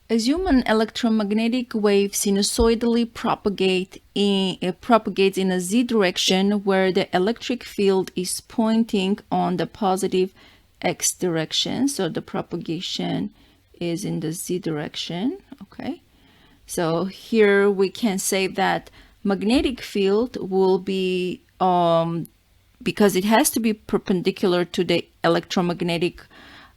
Assume an electromagnetic wave sinusoidally propagates in a z direction where the electric field is pointing on the positive x direction. So the propagation is in the z direction. Okay. So here we can say that magnetic field will be, because it has to be perpendicular to the electromagnetic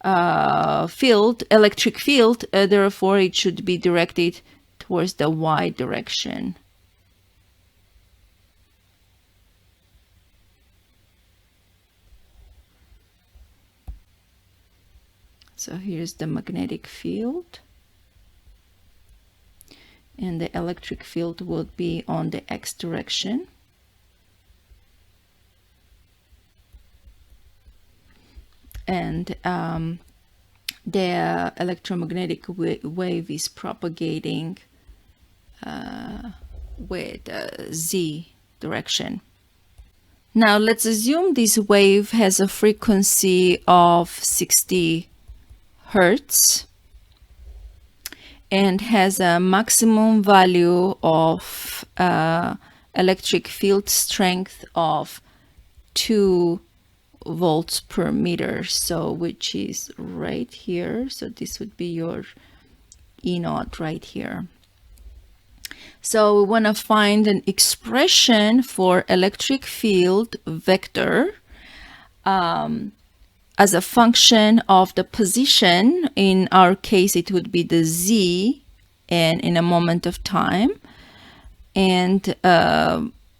electric field, therefore it should be directed towards the y direction. So here's the magnetic field, and the electric field would be on the x direction. And the electromagnetic wave is propagating with z direction. Now let's assume this wave has a frequency of 60 hertz and has a maximum value of electric field strength of 2 volts per meter, so which is right here. So this would be your E naught right here. So we want to find an expression for electric field vector as a function of the position. In our case it would be the z, and in a moment of time, and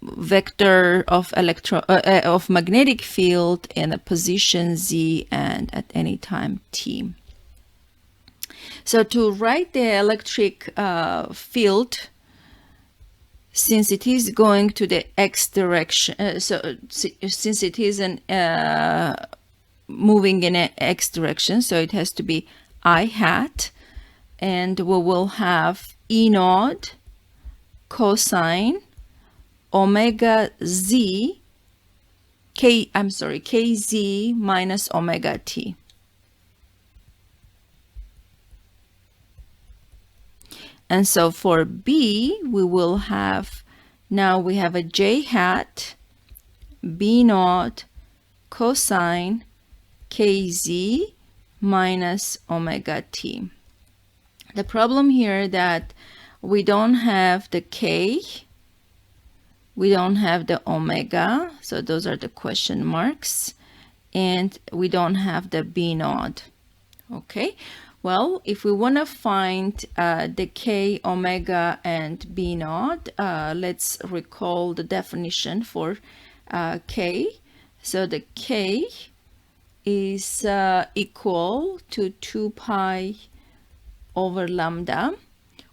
vector of of magnetic field in a position z and at any time t. So to write the electric field, since it is going to the x direction, since it is moving in an x direction, so it has to be I hat, and we will have E naught cosine omega z kz minus omega t. And so for B, we will have, now we have a j hat b naught cosine kz minus omega t. The problem here that we don't have the k, we don't have the omega, so those are the question marks, and we don't have the b naught. Okay, well, if we want to find the k, omega, and b naught, let's recall the definition for k. So the k is equal to 2 pi over lambda,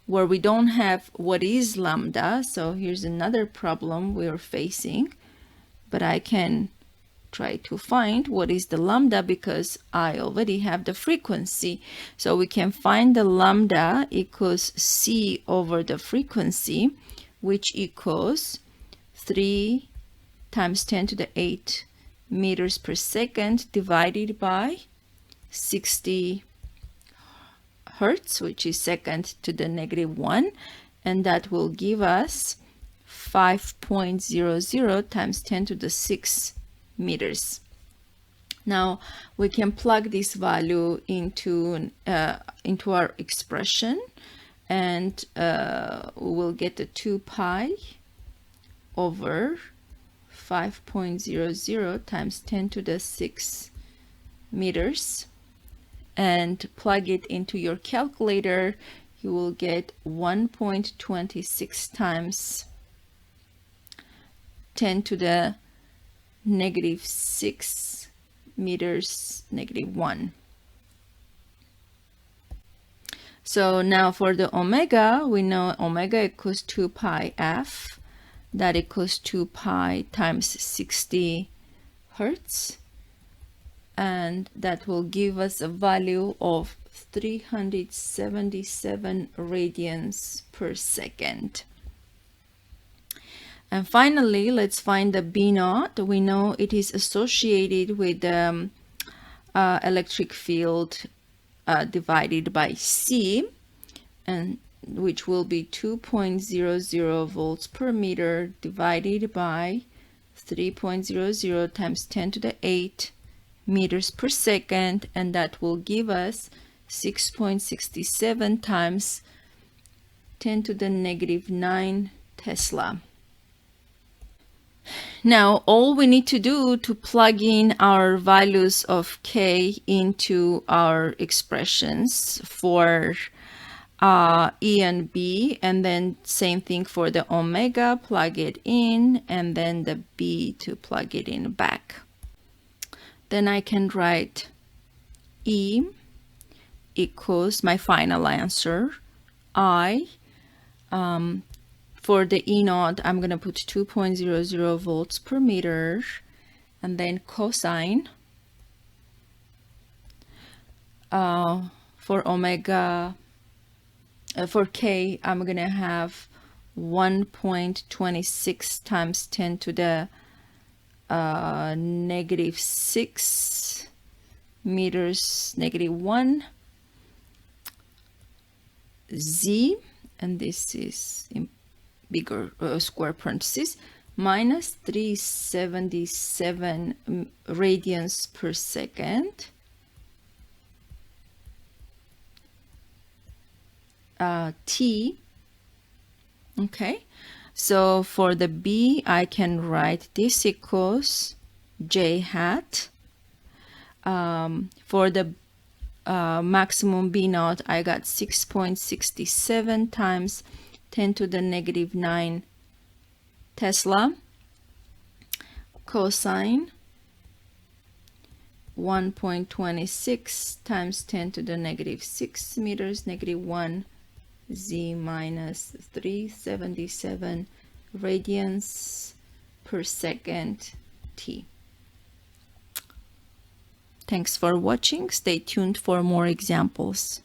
where we don't have what is lambda. So here's another problem we're facing, but I can try to find what is the lambda because I already have the frequency. So we can find the lambda equals c over the frequency, which equals 3 times 10 to the 8 meters per second divided by 60 hertz, which is second to the -1, and that will give us 5.00 times 10 to the 6 meters. Now we can plug this value into our expression, and we will get the 2 pi over 5.00 times 10 to the 6 meters, and plug it into your calculator. You will get 1.26 times 10 to the -6 meters -1. So now for the omega, we know omega equals 2 pi f, that equals 2 pi times 60 hertz, and that will give us a value of 377 radians per second. And finally, let's find the B naught. We know it is associated with the electric field divided by C, and which will be 2.00 volts per meter divided by 3.00 times 10 to the 8 meters per second, and that will give us 6.67 times 10 to the negative 9 Tesla. Now all we need to do to plug in our values of K into our expressions for E and B, and then same thing for the omega, plug it in, and then the B to plug it in back. Then I can write E equals my final answer, I. For the E naught, I'm going to put 2.00 volts per meter, and then cosine. For omega, for K, I'm going to have 1.26 times 10 to the negative 6 meters, negative 1, Z, and this is in bigger square parentheses, minus 377 radians per second, T. Okay, so for the B, I can write this equals J hat. For the maximum B naught, I got 6.67 times 10 to the negative 9 Tesla. Cosine 1.26 times 10 to the negative 6 meters, negative 1 Z minus 377 radians per second T. Thanks for watching. Stay tuned for more examples.